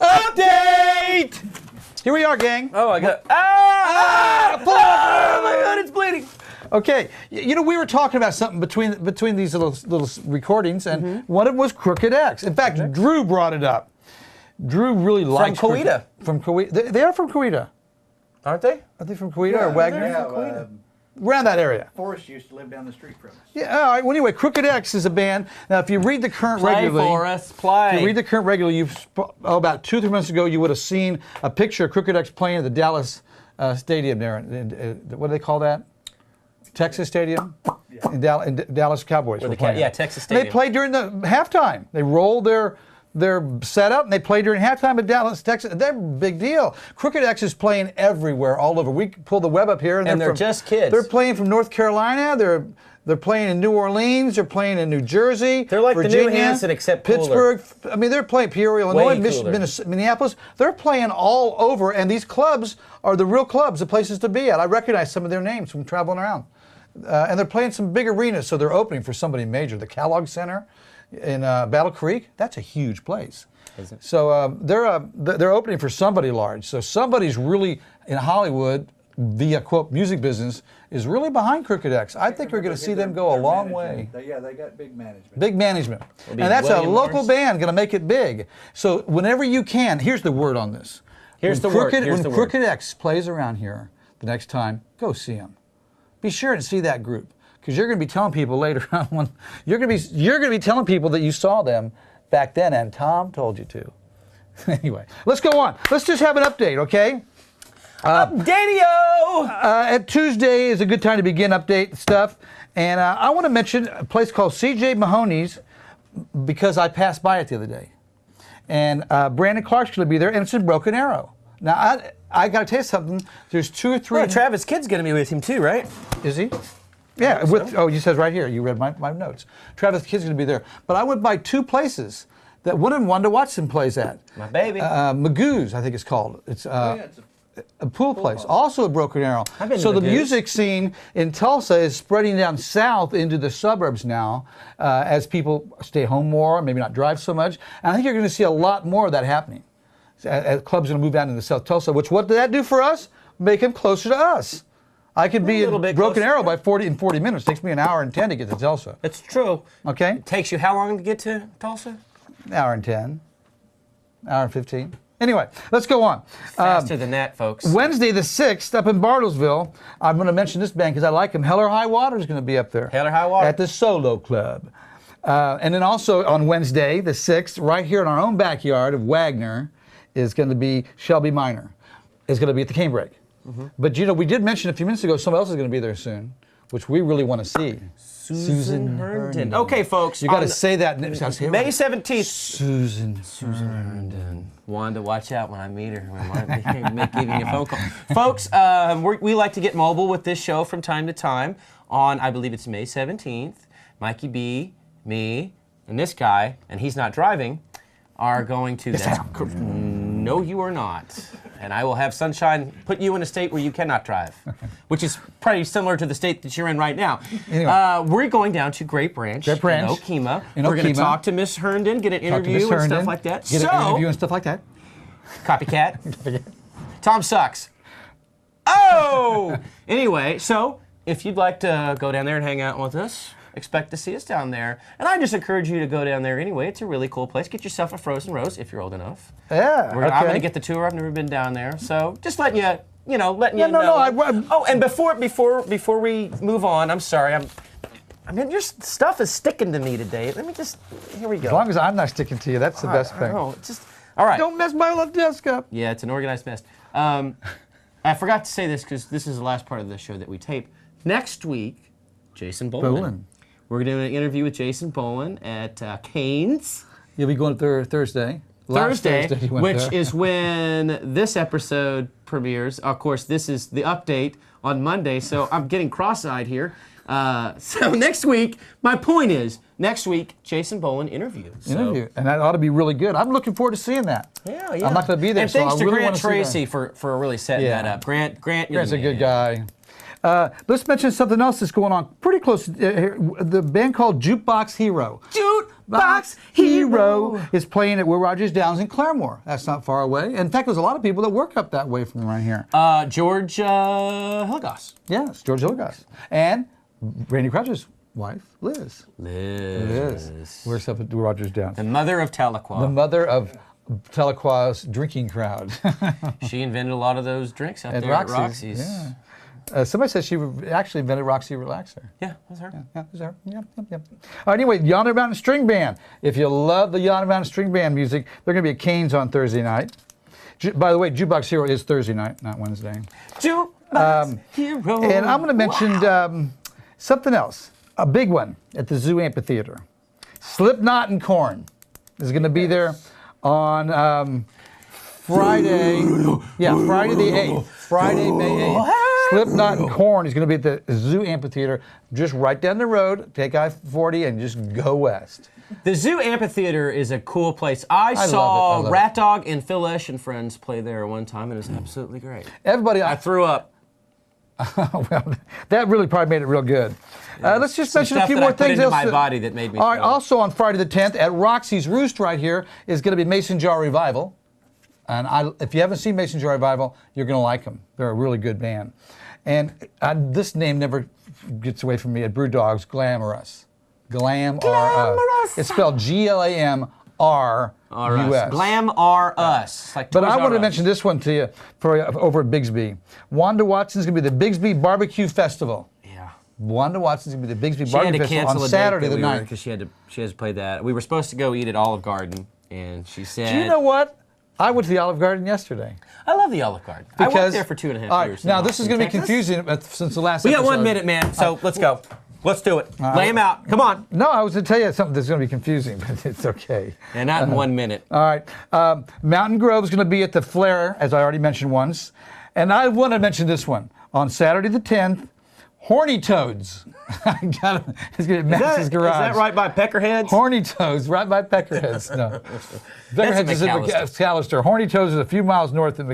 Update! Here we are, gang. Oh, I got. Oh my God, it's bleeding. Okay, you know, we were talking about something between these little recordings, and one of them was Crooked X. In fact, Drew brought it up. Drew really likes Coweta. From Coweta. They are from Coweta. Aren't they? Are they from Coweta or Wagner? Yeah, around that area. Forrest used to live down the street from us. Yeah, all right. Well, anyway, Crooked X is a band. Now, if you read the current regularly, for us, play. If you read the current regularly, about 2 or 3 months ago, you would have seen a picture of Crooked X playing at the Dallas Stadium there. What do they call that? Texas Stadium? Yeah. In Dallas Cowboys. Yeah, Texas Stadium. And they played during the halftime. They rolled their setup and they played during halftime at Dallas, Texas. They're a big deal. Crooked X is playing everywhere, all over. We pull the web up here, and they're just kids. They're playing from North Carolina. They're playing in New Orleans. They're playing in New Jersey. They're like Virginia, the New Hanson, except Pittsburgh. I mean, they're playing Peoria, Illinois, Way Minneapolis. They're playing all over, and these clubs are the real clubs, the places to be at. I recognize some of their names from traveling around. And they're playing some big arenas, so they're opening for somebody major. The Kellogg Center in Battle Creek, that's a huge place. Is it? So they're opening for somebody large. So somebody's really in Hollywood, via quote music business, is really behind Crooked X. I think we're going to see them go a long way. They got big management. Big management. And that's a local band going to make it big. So whenever you can, here's the word on this. When Crooked X plays around here the next time, go see them. Be sure to see that group, because you're going to be telling people later on. You're going to be telling people that you saw them back then, and Tom told you to. Anyway, let's go on. Let's just have an update, okay? Updatio! At Tuesday is a good time to begin update stuff, and I want to mention a place called C.J. Mahoney's because I passed by it the other day, and Brandon Clark's going to be there, and it's in Broken Arrow. Now I got to tell you something. There's 2 or 3. Well, Travis Kidd's going to be with him too, right? Is he? Yeah. He says right here. You read my notes. Travis Kidd's going to be there. But I went by 2 places that one of them wanted to watch some plays at. My baby. Magoo's, I think it's called. It's a pool place, also at Broken Arrow. So the music scene in Tulsa is spreading down south into the suburbs now as people stay home more, maybe not drive so much. And I think you're going to see a lot more of that happening. As clubs are going to move down into South Tulsa, which what did that do for us? Make them closer to us. I could be in Broken Arrow by 40 minutes. It takes me an hour and 10 to get to Tulsa. It's true. Okay. It takes you how long to get to Tulsa? An hour and 10. Hour and 15. Anyway, let's go on. Faster than that, folks. Wednesday the 6th up in Bartlesville. I'm going to mention this band because I like them. Hell or High Water is going to be up there. Hell or High Water. At the Solo Club. And then also on Wednesday the 6th, right here in our own backyard of Wagner, is going to be Shelby Minor. Is going to be at the Canebrake. But you know, we did mention a few minutes ago somebody else is going to be there soon, which we really want to see. Susan Herndon. Okay, folks. You got to say that. May 17th. Susan Herndon. Wanda, watch out when I meet her. I'm giving you a phone call. Folks, we like to get mobile with this show from time to time. On, I believe it's May 17th, Mikey B, me, and this guy, and he's not driving, are going to... No, you are not. And I will have Sunshine put you in a state where you cannot drive, which is pretty similar to the state that you're in right now. Anyway. We're going down to Great Branch in Okemah. We're going to talk to Miss Herndon, get an interview and stuff like that. Get an interview and stuff like that. Copycat. Tom sucks. Oh! Anyway, so if you'd like to go down there and hang out with us, expect to see us down there. And I just encourage you to go down there anyway. It's a really cool place. Get yourself a Frozen Rose if you're old enough. Yeah, I'm going to get the tour. I've never been down there. So just letting you know. Oh, and before we move on, I'm sorry. I mean, your stuff is sticking to me today. Let me just, here we go. As long as I'm not sticking to you, that's the best thing. All right. Don't mess my little desk up. Yeah, it's an organized mess. I forgot to say this because this is the last part of the show that we tape. Next week, Jason Boland. We're doing an interview with Jason Boland at Cane's. You'll be going there Thursday. Thursday, which is when this episode premieres. Of course, this is the update on Monday, so I'm getting cross-eyed here. So next week, my point is, next week, Jason Boland interview. And that ought to be really good. I'm looking forward to seeing that. Yeah. I'm not going to be there, and thanks to Grant Tracy for really setting that up. Grant's a good guy. Let's mention something else that's going on pretty close. The band called Jukebox Hero. Jukebox Hero is playing at Will Rogers Downs in Claremore. That's not far away. In fact, there's a lot of people that work up that way from around here. George Hilligoss. Yes, George Hilligoss. And Randy Crouch's wife, Liz. Liz. Works up at Will Rogers Downs. The mother of Tahlequah. The mother of Tahlequah's drinking crowd. She invented a lot of those drinks out At there Roxy's, at Roxy's. Yeah. Somebody said she actually invented Roxy Relaxer. Yeah, that's her. Yeah, that's her. Yep. All right, anyway, Yonder Mountain String Band. If you love the Yonder Mountain String Band music, they're going to be at Cane's on Thursday night. By the way, Jukebox Hero is Thursday night, not Wednesday. Jukebox Hero. And I'm going to mention something else, a big one at the Zoo Amphitheater. Slipknot and Korn is going to be there on Friday. Yeah, Friday the 8th. Friday, May 8th. Slipknot and Korn is going to be at the Zoo Amphitheater, just right down the road. Take I-40 and just go west. The Zoo Amphitheater is a cool place. I saw Rat Dog and Phil Esch and friends play there one time, and it was absolutely great. Everybody, I threw up. Well, that really probably made it real good. Let's just mention a few more things. Into my body that made me. All right. Also on Friday the 10th at Roxy's Roost right here is going to be Mason Jar Revival, and if you haven't seen Mason Jar Revival, you're going to like them. They're a really good band, and this name never gets away from me at Brewdog's. Glamorous, Glamorous. It's spelled Glamrus. Glam R Us. Like but I want to mention this one to you over at Bigsby. Wanda Watson's going to be the Bigsby Barbecue Festival. Yeah. Wanda Watson's going to be the Bigsby Barbecue Festival on Saturday the 9th. Because she had to play that. We were supposed to go eat at Olive Garden, and she said. Do you know what? I went to the Olive Garden yesterday. I love the Olive Garden. I worked there for 2.5 years. Now this is going to be confusing since the last. We got 1 minute, man. So let's go. Let's do it. Lay him out. Come on. No, I was going to tell you something that's going to be confusing, but it's okay. And not in 1 minute. All right. Mountain Grove's going to be at the Flair, as I already mentioned once. And I want to mention this one. On Saturday the 10th, Horny Toads. It's going to be at Max's Garage. Is that right by Peckerheads? Horny Toads, right by Peckerheads. No. Peckerheads is in McAllister. Horny Toads is a few miles north of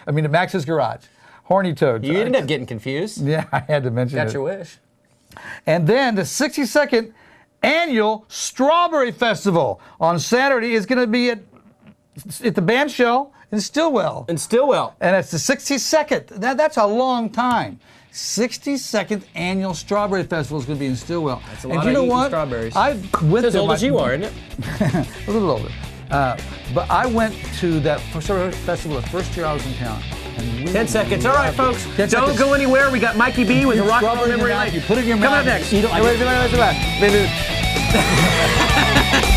Max's Garage. Horny Toads. You ended up getting confused. Yeah, I had to mention it. Got your wish. And then the 62nd annual Strawberry Festival on Saturday is going to be at the band shell in Stillwell. And it's the 62nd. That's a long time. 62nd annual Strawberry Festival is going to be in Stillwell. That's a lot of eating strawberries. I went as old as you are, isn't it? A little older. But I went to that Strawberry Festival the first year I was in town. 10 seconds. All right, folks. Don't go anywhere. We got Mikey B with the Rock and Roll Memory Lane. You put it in your mouth. Coming up next. Wait.